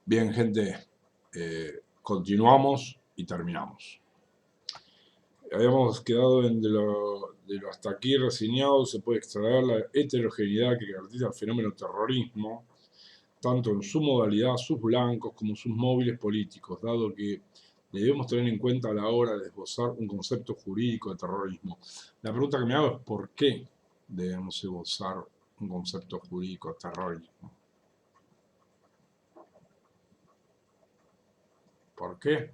Bien, gente, continuamos y terminamos. Habíamos quedado en de lo hasta aquí reseñado, se puede extraer la heterogeneidad que caracteriza el fenómeno terrorismo, tanto en su modalidad, sus blancos, como sus móviles políticos, dado que debemos tener en cuenta a la hora de esbozar un concepto jurídico de terrorismo. La pregunta que me hago es ¿por qué debemos esbozar un concepto jurídico de terrorismo? ¿Por qué?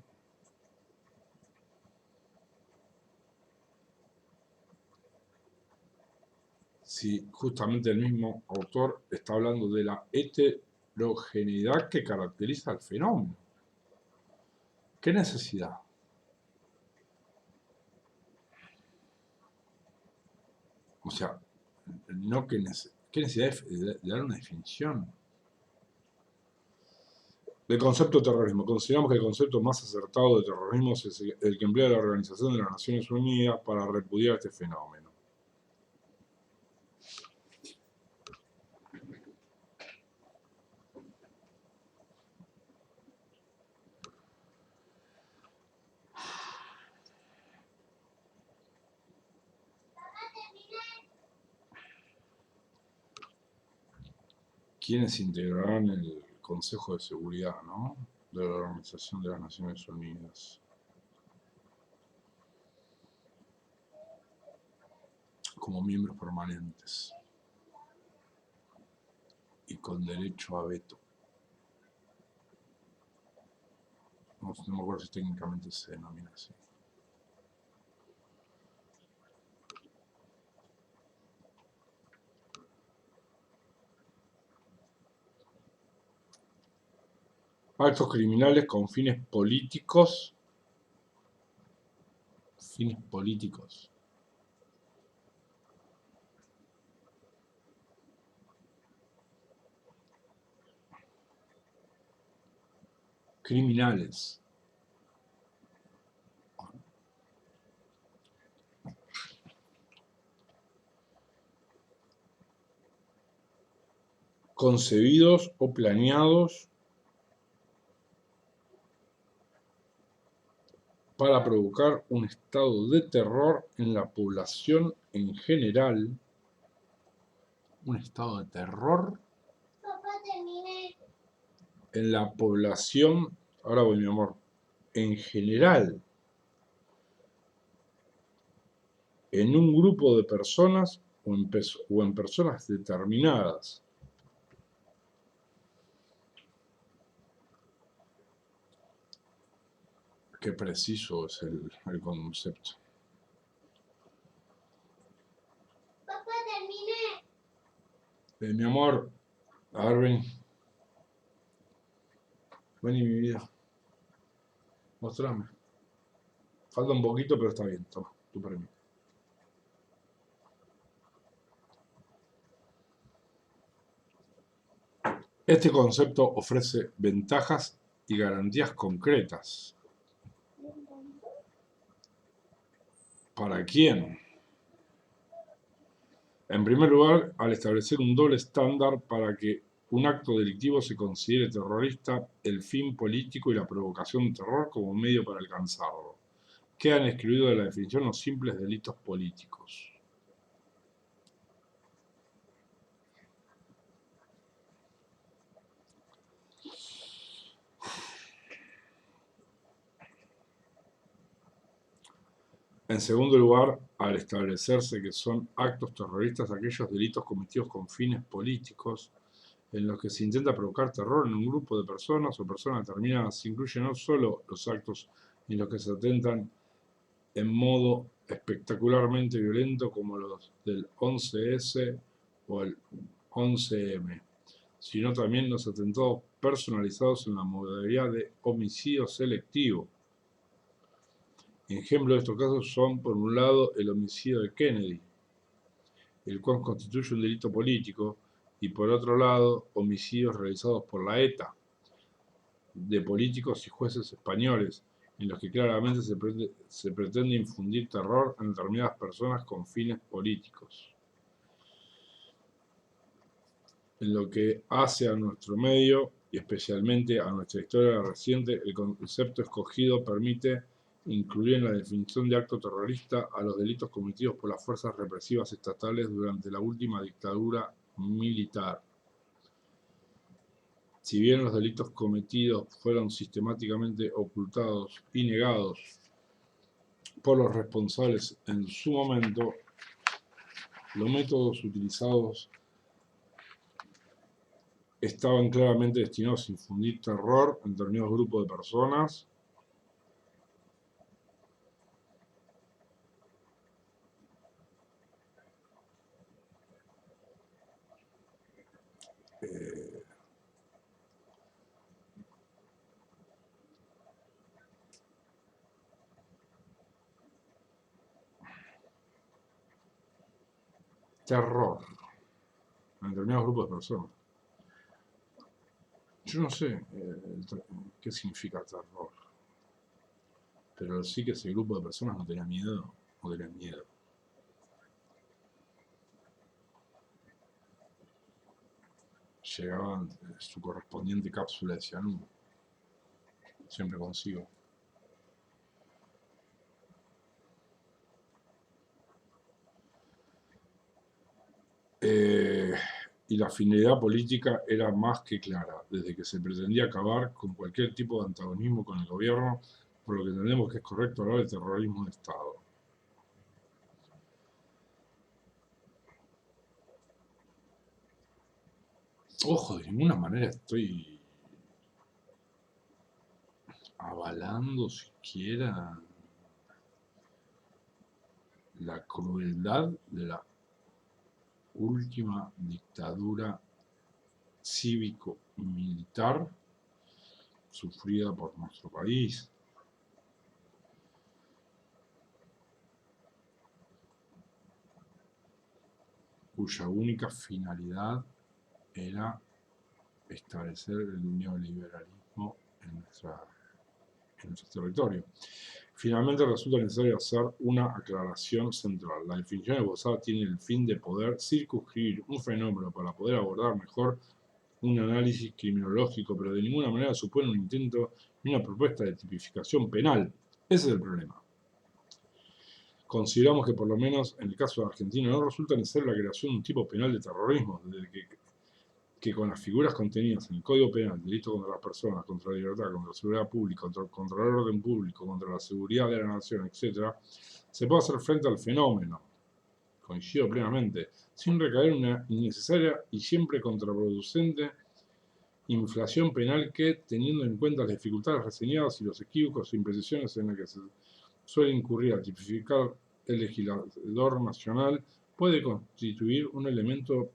Si justamente el mismo autor está hablando de la heterogeneidad que caracteriza al fenómeno. ¿Qué necesidad? O sea, no ¿qué necesidad de dar una definición? Del concepto de terrorismo. Consideramos que el concepto más acertado de terrorismo es el que emplea la Organización de las Naciones Unidas para repudiar este fenómeno. ¿Quiénes integrarán el Consejo de Seguridad, ¿no?, de la Organización de las Naciones Unidas? Como miembros permanentes y con derecho a veto. No me acuerdo si técnicamente se denomina así. Actos criminales con fines políticos. Fines políticos. Criminales. Concebidos o planeados para provocar un estado de terror en la población en general. Un estado de terror en la población, ahora voy mi amor, en general, en un grupo de personas o en personas determinadas. Qué preciso es el concepto. Papá, terminé. Mi amor, a ver, ven. Vení, mi vida. Mostrame. Falta un poquito, pero está bien. Toma, tú para mí. Este concepto ofrece ventajas y garantías concretas. ¿Para quién? En primer lugar, al establecer un doble estándar para que un acto delictivo se considere terrorista, el fin político y la provocación de terror como medio para alcanzarlo. Quedan excluidos de la definición los simples delitos políticos. En segundo lugar, al establecerse que son actos terroristas aquellos delitos cometidos con fines políticos, en los que se intenta provocar terror en un grupo de personas o personas determinadas, se incluyen no solo los actos en los que se atentan en modo espectacularmente violento como los del 11S o el 11M, sino también los atentados personalizados en la modalidad de homicidio selectivo. Ejemplos de estos casos son, por un lado, el homicidio de Kennedy, el cual constituye un delito político, y por otro lado, homicidios realizados por la ETA, de políticos y jueces españoles, en los que claramente se pretende infundir terror en determinadas personas con fines políticos. En lo que hace a nuestro medio, y especialmente a nuestra historia reciente, el concepto escogido permite incluir en la definición de acto terrorista a los delitos cometidos por las fuerzas represivas estatales durante la última dictadura militar. Si bien los delitos cometidos fueron sistemáticamente ocultados y negados por los responsables en su momento, los métodos utilizados estaban claramente destinados a infundir terror en determinados grupos de personas terror en determinados grupos de personas. Yo no sé qué significa terror, pero sí que ese grupo de personas no tenía miedo o tenía miedo. Llegaban su correspondiente cápsula de cianuro, siempre consigo. Y la finalidad política era más que clara, desde que se pretendía acabar con cualquier tipo de antagonismo con el gobierno, por lo que entendemos que es correcto hablar de terrorismo de Estado. Ojo, de ninguna manera estoy avalando siquiera la crueldad de la última dictadura cívico-militar sufrida por nuestro país. Cuya única finalidad era establecer el neoliberalismo en nuestro territorio. Finalmente resulta necesario hacer una aclaración central. La definición esbozada tiene el fin de poder circunscribir un fenómeno para poder abordar mejor un análisis criminológico, pero de ninguna manera supone un intento ni una propuesta de tipificación penal. Ese es el problema. Consideramos que por lo menos en el caso de Argentina no resulta necesaria la creación de un tipo penal de terrorismo, desde que con las figuras contenidas en el Código Penal, delito contra las personas, contra la libertad, contra la seguridad pública, contra el orden público, contra la seguridad de la nación, etc., se puede hacer frente al fenómeno, coincido plenamente, sin recaer en una innecesaria y siempre contraproducente inflación penal que, teniendo en cuenta las dificultades reseñadas y los equívocos e imprecisiones en las que se suele incurrir al tipificar el legislador nacional, puede constituir un elemento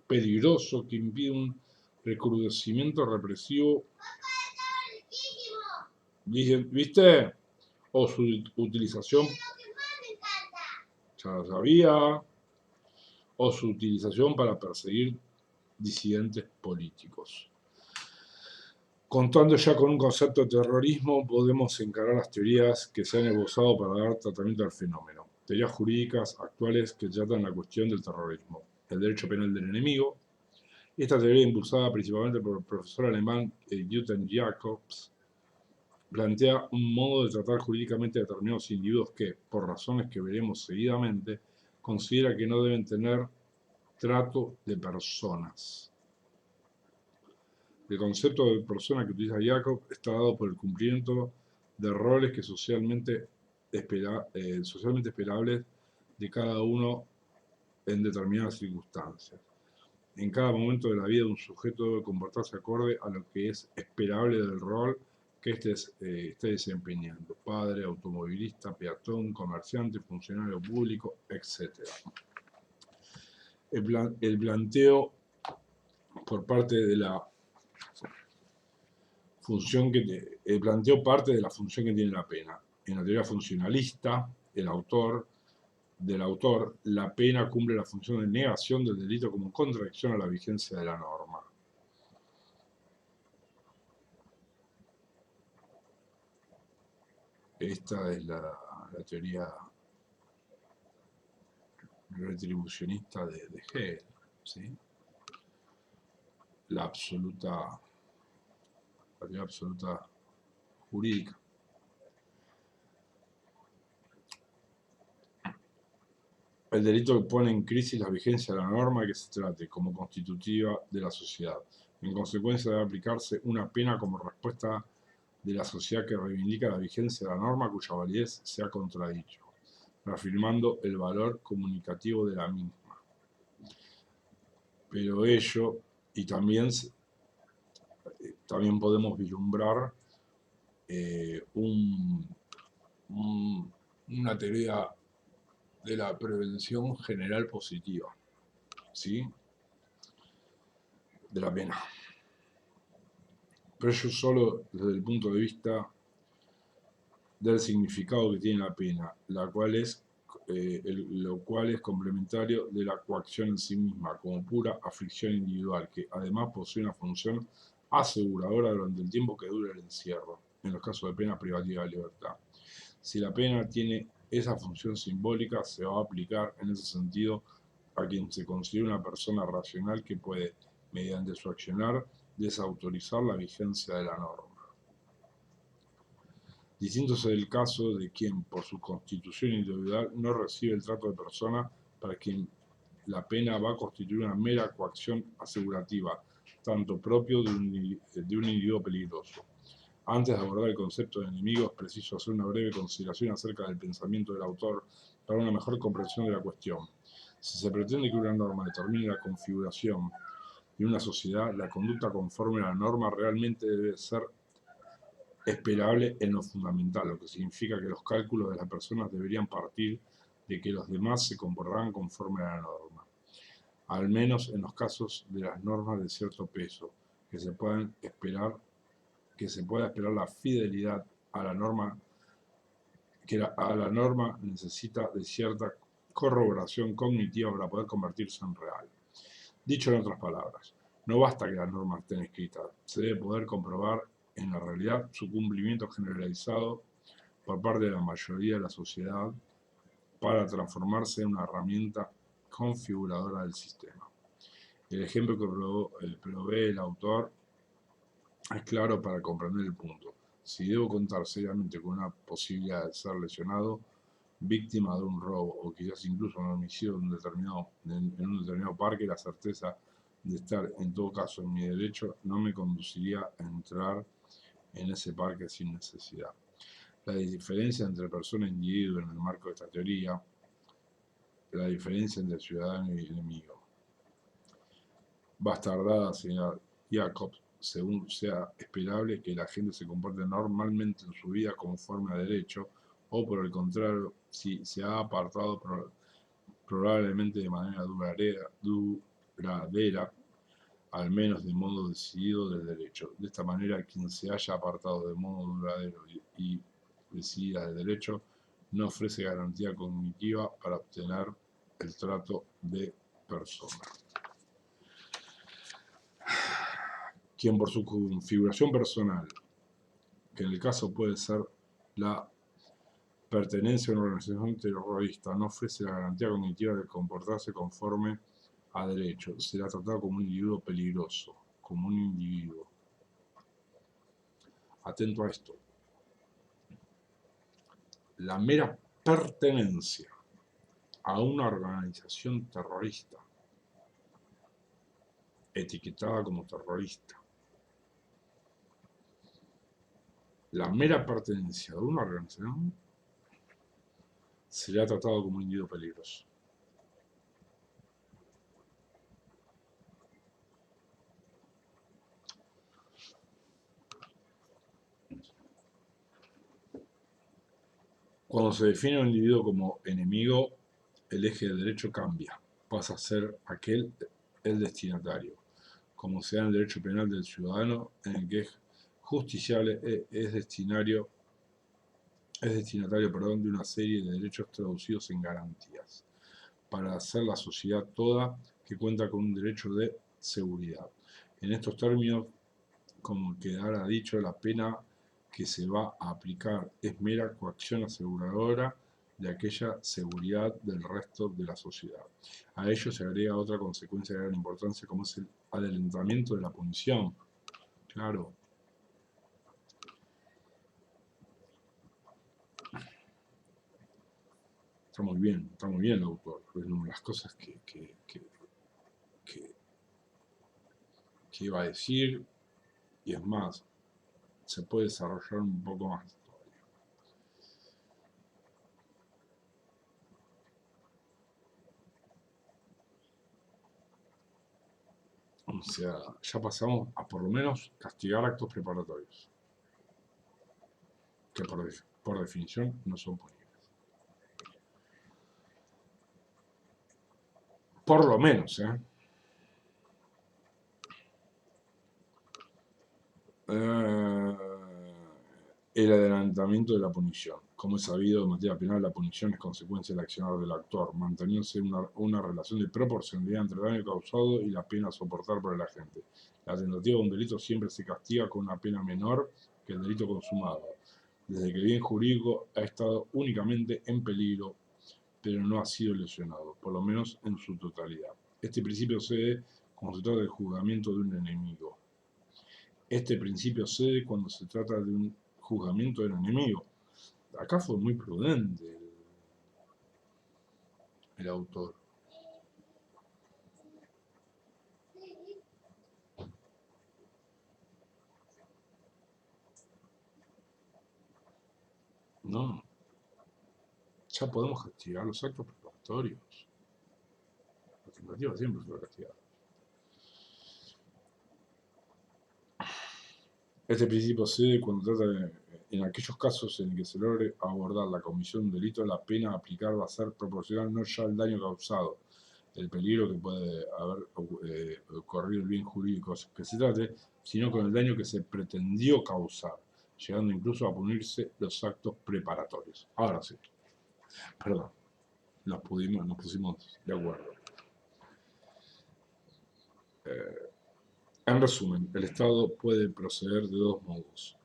peligroso que impide un recrudecimiento represivo, ¿viste? O su utilización, ya lo sabía, o su utilización para perseguir disidentes políticos. Contando ya con un concepto de terrorismo, podemos encarar las teorías que se han esbozado para dar tratamiento al fenómeno. Teorías jurídicas actuales que tratan la cuestión del terrorismo. El derecho penal del enemigo. Esta teoría, impulsada principalmente por el profesor alemán Jürgen Jacobs, plantea un modo de tratar jurídicamente a determinados individuos que, por razones que veremos seguidamente, considera que no deben tener trato de personas. El concepto de persona que utiliza Jacob está dado por el cumplimiento de roles que socialmente esperables de cada uno en determinadas circunstancias. En cada momento de la vida de un sujeto debe comportarse acorde a lo que es esperable del rol que éste esté desempeñando: padre, automovilista, peatón, comerciante, funcionario público, etc. El planteo por parte de la función planteó parte de la función que tiene la pena. En la teoría funcionalista, del autor, la pena cumple la función de negación del delito como contradicción a la vigencia de la norma. Esta es la teoría retribucionista de Hegel, ¿sí? La absoluta autoridad absoluta jurídica. El delito que pone en crisis la vigencia de la norma que se trate como constitutiva de la sociedad. En consecuencia, debe aplicarse una pena como respuesta de la sociedad que reivindica la vigencia de la norma cuya validez se ha contradicho, reafirmando el valor comunicativo de la misma. Pero ello, y también podemos vislumbrar una teoría de la prevención general positiva, ¿sí? De la pena. Pero ello solo desde el punto de vista del significado que tiene la pena, lo cual es complementario de la coacción en sí misma, como pura aflicción individual, que además posee una función aseguradora durante el tiempo que dura el encierro, en los casos de pena privativa de libertad. Si la pena tiene esa función simbólica, se va a aplicar en ese sentido a quien se considere una persona racional que puede, mediante su accionar, desautorizar la vigencia de la norma. Distinto es el caso de quien, por su constitución individual, no recibe el trato de persona para quien la pena va a constituir una mera coacción asegurativa, tanto propio de un individuo peligroso. Antes de abordar el concepto de enemigo, es preciso hacer una breve consideración acerca del pensamiento del autor para una mejor comprensión de la cuestión. Si se pretende que una norma determine la configuración de una sociedad, la conducta conforme a la norma realmente debe ser esperable en lo fundamental, lo que significa que los cálculos de las personas deberían partir de que los demás se comportarán conforme a la norma, al menos en los casos de las normas de cierto peso, que se pueda esperar la fidelidad a la norma, a la norma necesita de cierta corroboración cognitiva para poder convertirse en real. Dicho en otras palabras, no basta que las normas estén escritas, se debe poder comprobar en la realidad su cumplimiento generalizado por parte de la mayoría de la sociedad para transformarse en una herramienta configuradora del sistema. El ejemplo que provee el autor es claro para comprender el punto. Si debo contar seriamente con una posibilidad de ser lesionado, víctima de un robo o quizás incluso un homicidio en un determinado parque, la certeza de estar en todo caso en mi derecho no me conduciría a entrar en ese parque sin necesidad. La diferencia entre persona e individuo en el marco de esta teoría, la diferencia entre ciudadano y enemigo. Bastardada, señor Jacobs, según sea esperable que la gente se comporte normalmente en su vida conforme a derecho, o por el contrario, si se ha apartado probablemente de manera duradera, al menos de modo decidido del derecho. De esta manera, quien se haya apartado de modo duradero y decidida del derecho, no ofrece garantía cognitiva para obtener el trato de persona. Quien por su configuración personal, que en el caso puede ser la pertenencia a una organización terrorista, no ofrece la garantía cognitiva de comportarse conforme a derecho, será tratado como un individuo peligroso, como un individuo. Atento a esto. La mera pertenencia a una organización terrorista, etiquetada como terrorista, la mera pertenencia a una organización será tratado como un individuo peligroso. Cuando se define a un individuo como enemigo, el eje del derecho cambia, pasa a ser el destinatario, como se da en el derecho penal del ciudadano, en el que es justiciable es destinatario de una serie de derechos traducidos en garantías, para hacer la sociedad toda que cuenta con un derecho de seguridad. En estos términos, como quedará dicho, la pena que se va a aplicar es mera coacción aseguradora de aquella seguridad del resto de la sociedad. A ello se agrega otra consecuencia de gran importancia, como es el adelantamiento de la punición. Claro, Está muy bien el autor. Es una de las cosas que iba a decir, y es más, se puede desarrollar un poco más. O sea, ya pasamos a por lo menos castigar actos preparatorios, que por definición no son punibles. Por lo menos, ¿eh? El adelantamiento de la punición. Como es sabido en materia penal, la punición es consecuencia del accionar del actor, manteniéndose una relación de proporcionalidad entre el daño causado y la pena a soportar por el agente. La tentativa de un delito siempre se castiga con una pena menor que el delito consumado, desde que el bien jurídico ha estado únicamente en peligro, pero no ha sido lesionado, por lo menos en su totalidad. Este principio cede cuando se trata del juzgamiento de un enemigo. Este principio cede cuando se trata de un juzgamiento del enemigo. Acá fue muy prudente el autor. No, ya podemos castigar los actos preparatorios. La tentativa siempre fue castigada. Este principio cede cuando trata en aquellos casos en que se logre abordar la comisión de un delito, la pena a aplicar va a ser proporcional no ya al daño causado, el peligro que puede haber ocurrido el bien jurídico que se trate, sino con el daño que se pretendió causar, llegando incluso a punirse los actos preparatorios. Ahora sí, perdón, nos pusimos de acuerdo. En resumen, el Estado puede proceder de dos modos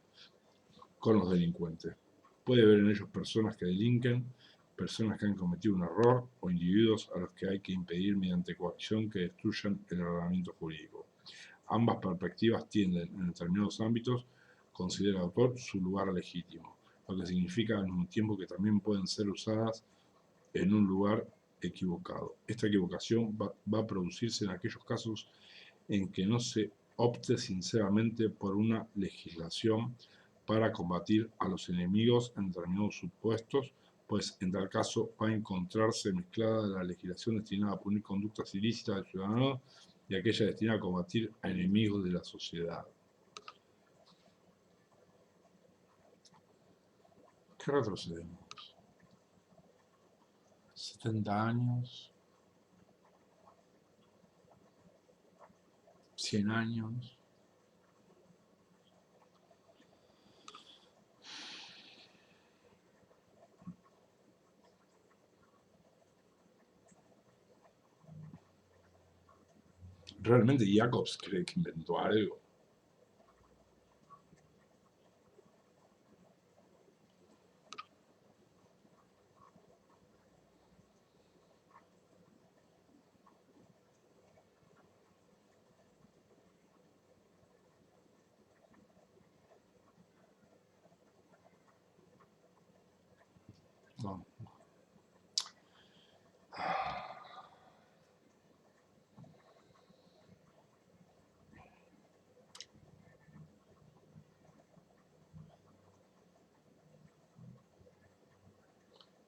con los delincuentes. Puede ver en ellos personas que delinquen, personas que han cometido un error o individuos a los que hay que impedir mediante coacción que destruyan el ordenamiento jurídico. Ambas perspectivas tienden, en determinados ámbitos, considera el autor, su lugar legítimo, lo que significa al mismo tiempo que también pueden ser usadas en un lugar equivocado. Esta equivocación va a producirse en aquellos casos en que no se opte sinceramente por una legislación para combatir a los enemigos en determinados supuestos, pues en tal caso va a encontrarse mezclada la legislación destinada a punir conductas ilícitas del ciudadano y aquella destinada a combatir a enemigos de la sociedad. ¿Qué retrocedemos? 70 años, 100 años. ¿Realmente Jacobs cree que inventó algo? No.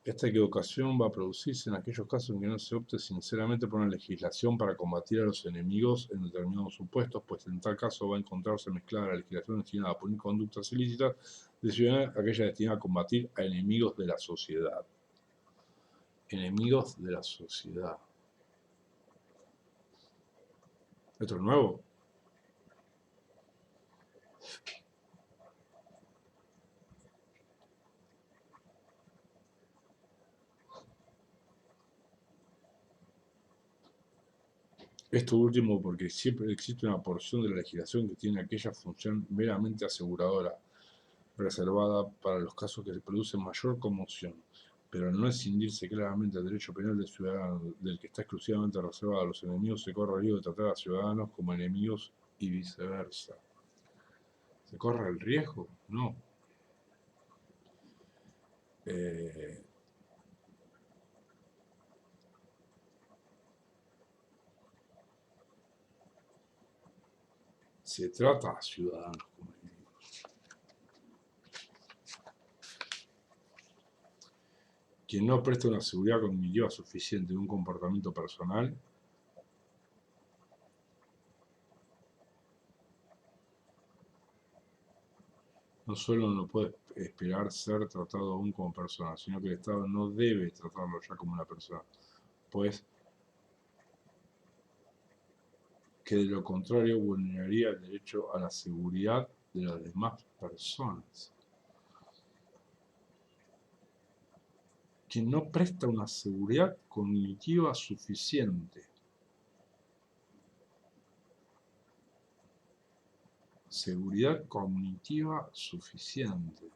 Esta equivocación va a producirse en aquellos casos en que no se opte sinceramente por una legislación para combatir a los enemigos en determinados supuestos, pues en tal caso va a encontrarse mezclada la legislación destinada a punir conductas ilícitas de ciudadanos, aquella destinada a combatir a enemigos de la sociedad. Enemigos de la sociedad. ¿Esto es nuevo? Esto último porque siempre existe una porción de la legislación que tiene aquella función meramente aseguradora, reservada para los casos que se producen mayor conmoción, pero al no escindirse claramente el derecho penal del ciudadano, del que está exclusivamente reservado a los enemigos, se corre el riesgo de tratar a ciudadanos como enemigos y viceversa. ¿Se corre el riesgo? No. se trata a ciudadanos como enemigos. Quien no presta una seguridad cognitiva suficiente de un comportamiento personal no solo no puede esperar ser tratado aún como persona, sino que el Estado no debe tratarlo ya como una persona, pues que de lo contrario vulneraría el derecho a la seguridad de las demás personas. Quien no presta una seguridad cognitiva suficiente. Seguridad cognitiva suficiente.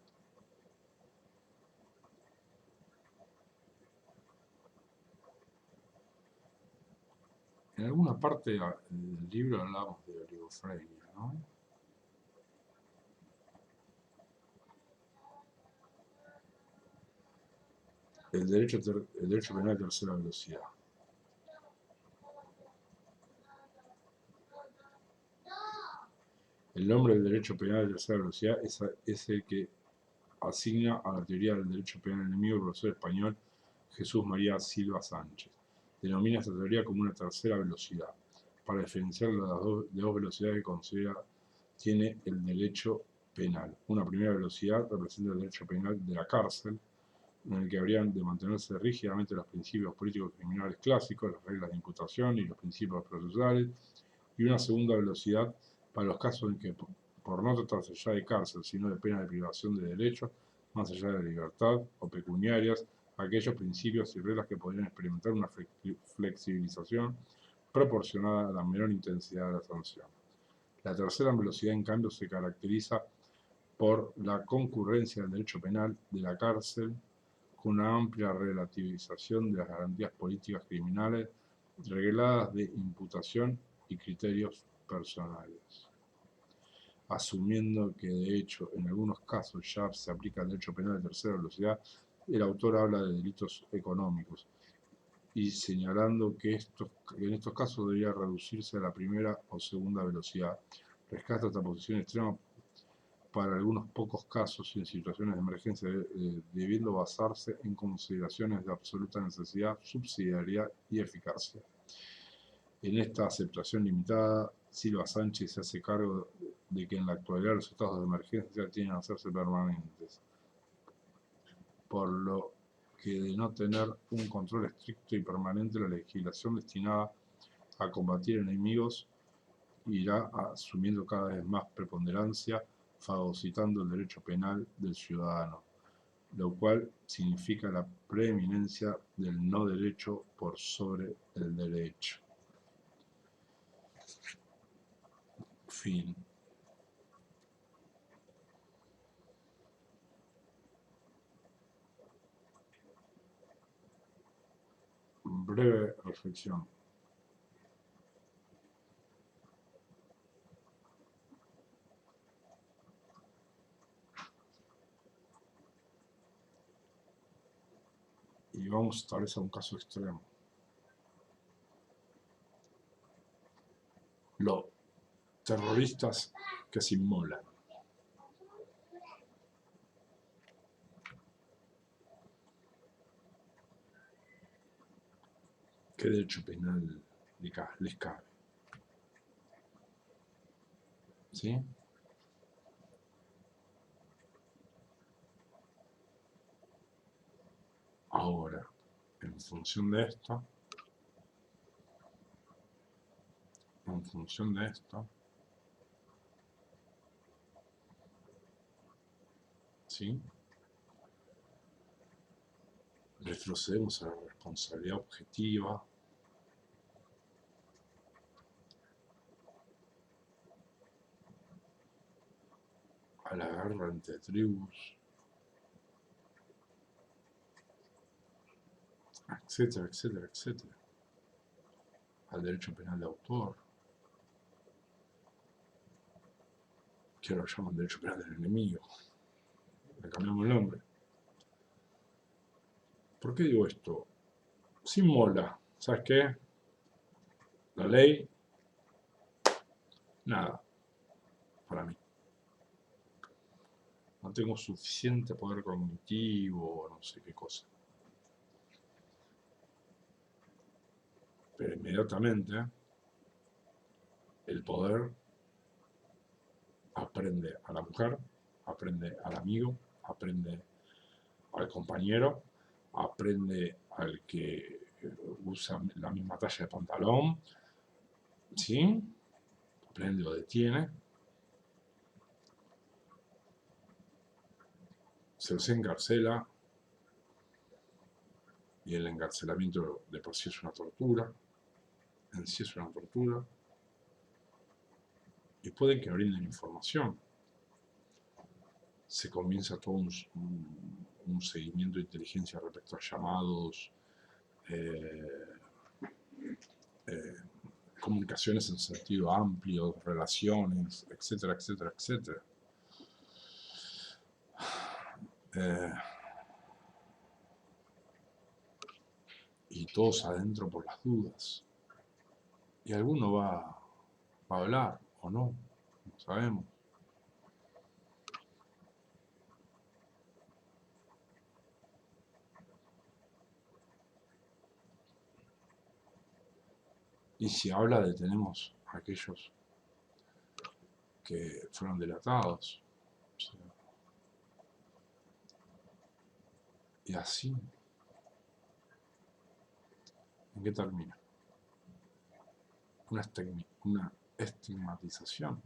En alguna parte del libro hablamos de oligofrenia, ¿no? El derecho penal de tercera velocidad. El nombre del derecho penal de tercera velocidad es el que asigna a la teoría del derecho penal enemigo el profesor español Jesús María Silva Sánchez. Denomina esta teoría como una tercera velocidad, para diferenciar de dos velocidades que considera tiene el derecho penal. Una primera velocidad representa el derecho penal de la cárcel, en el que habrían de mantenerse rígidamente los principios políticos criminales clásicos, las reglas de imputación y los principios procesales, y una segunda velocidad para los casos en que, por no tratarse ya de cárcel, sino de pena de privación de derechos, más allá de la libertad, o pecuniarias, aquellos principios y reglas que podrían experimentar una flexibilización proporcionada a la menor intensidad de la sanción. La tercera velocidad, en cambio, se caracteriza por la concurrencia del derecho penal de la cárcel con una amplia relativización de las garantías políticas criminales, regladas de imputación y criterios personales. Asumiendo que de hecho en algunos casos ya se aplica el derecho penal de tercera velocidad, el autor habla de delitos económicos y señalando que en estos casos debería reducirse a la primera o segunda velocidad. Rescata esta posición extrema para algunos pocos casos y en situaciones de emergencia, debiendo basarse en consideraciones de absoluta necesidad, subsidiariedad y eficacia. En esta aceptación limitada, Silva Sánchez se hace cargo de que en la actualidad los estados de emergencia tienden a hacerse permanentes, por lo que de no tener un control estricto y permanente, la legislación destinada a combatir enemigos irá asumiendo cada vez más preponderancia, fagocitando el derecho penal del ciudadano, lo cual significa la preeminencia del no derecho por sobre el derecho. Fin. Breve reflexión. Y vamos tal vez a un caso extremo. Los terroristas que se inmolan. ¿Qué derecho penal les cabe? ¿Sí? Ahora, en función de esto, ¿sí? Retrocedemos a la responsabilidad objetiva, a la guerra entre tribus, etcétera, etcétera, etcétera, al derecho penal de autor, que ahora llaman derecho penal del enemigo. Le cambiamos el nombre. ¿Por qué digo esto? Sin mola, ¿sabes qué? La ley, nada. para mí. No tengo suficiente poder cognitivo, no sé qué cosa. Pero inmediatamente el poder aprende a la mujer, aprende al amigo, aprende al compañero, aprende al que usa la misma talla de pantalón, ¿sí? Aprende o detiene. Se los encarcela, y el encarcelamiento de por sí es una tortura, en sí es una tortura, y pueden que brinden información. Se comienza todo un seguimiento de inteligencia respecto a llamados, comunicaciones en sentido amplio, relaciones, etcétera, etcétera, etcétera. Y todos adentro por las dudas. Y alguno va a hablar o no, no sabemos. Y si habla, detenemos a aquellos que fueron delatados. O sea, y así, ¿en qué termina? Una estigmatización.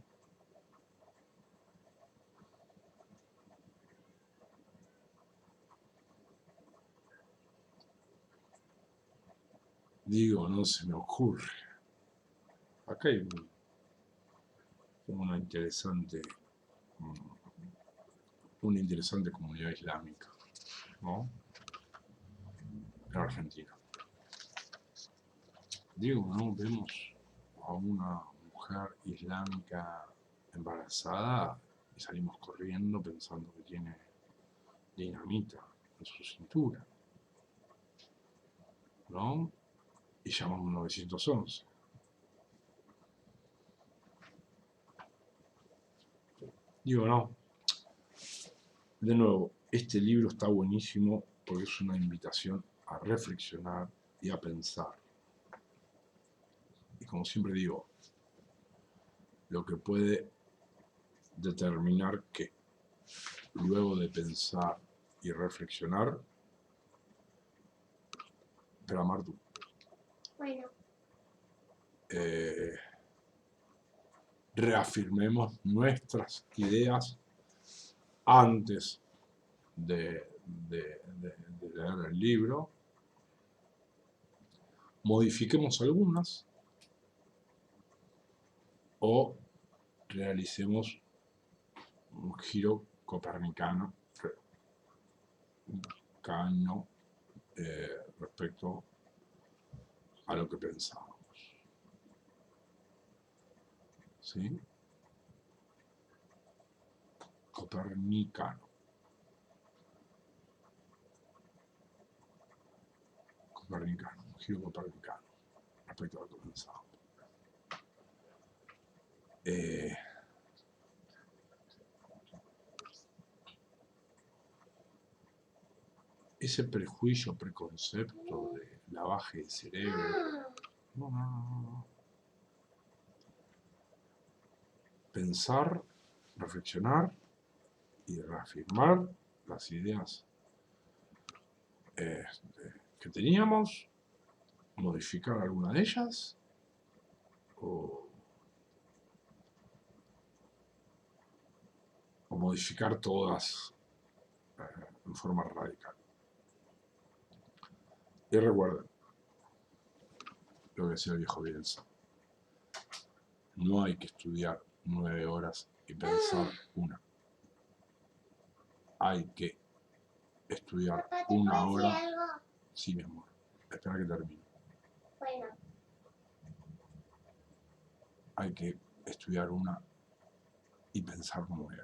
Digo, no se me ocurre. Acá hay una interesante comunidad islámica, ¿no? En Argentina. Digo, ¿no? Vemos a una mujer islámica embarazada y salimos corriendo pensando que tiene dinamita en su cintura, ¿no? Y llamamos 911. Digo, no. De nuevo, este libro está buenísimo porque es una invitación a reflexionar y a pensar. Y como siempre digo, lo que puede determinar que luego de pensar y reflexionar, pero amar tú. Bueno. Reafirmemos nuestras ideas antes de leer el libro, modifiquemos algunas o realicemos un giro copernicano respecto a lo que pensábamos. ¿Sí? Copernicano. Un giro copernicano respecto a lo que pensábamos. Ese prejuicio, preconcepto de lavaje de cerebro. No. Pensar, reflexionar y reafirmar las ideas que teníamos, modificar alguna de ellas o modificar todas en forma radical. Y recuerden lo que decía el viejo Bielsa: no hay que estudiar 9 horas y pensar una. Hay que estudiar Papá, ¿te una puedo hora. decir algo? Sí, mi amor. Espera que termine. Bueno. Hay que estudiar una y pensar 9.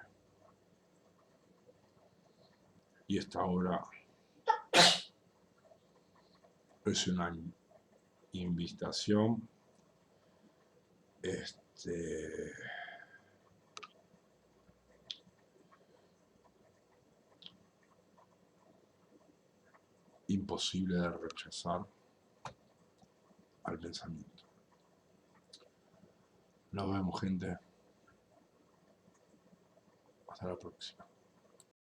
Y esta hora es una invitación imposible de rechazar al pensamiento. Nos vemos, gente. Hasta la próxima.